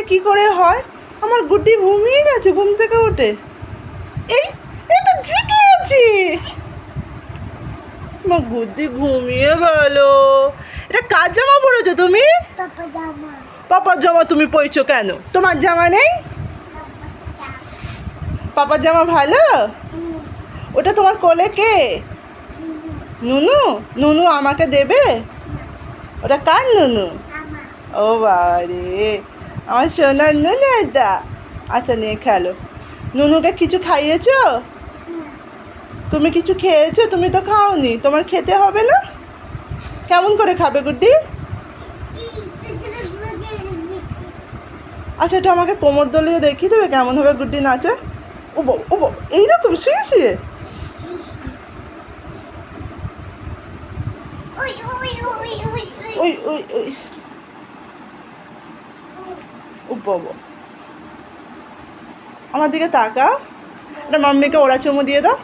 কি করে হয়? আমার গুড্ডি ঘুমিয়ে গেছে ঘুম থেকে উঠে। এই এই তো জেগে আছে। আমার গুড্ডি ঘুমিয়ে গেল। এটা কার জামা পরেছো তুমি? পাপা জামা। পাপার জামা তুমি পরেছো কেন? তোমার জামা নেই? পাপার জামা ভালো? ওটা তোমার কোলে কে? নুনু? নুনু আমাকে দেবে? ওটা কার নুনু? ও বাবা রে, আমার সোনার নুনু এটা। আচ্ছা নিয়ে খেলো। নুনুকে কিছু খাইয়েছো? তুমি কিছু খেয়েছো? তুমি তো খাওনি, তোমার খেতে হবে না? কেমন করে খাবে গুড্ডি? আচ্ছা এটা আমাকে কোমর দলিয়ে দেখিয়ে দেবে কেমন হবে গুড্ডি নাচে? ও বাবা, ও বাবা, এইরকম শুয়ে শুয়ে? ওই ওই ওই, ও বাবা, আমার দিকে তাকাও। এটা মাম্মিকে ওরা চুমু দিয়ে দাও।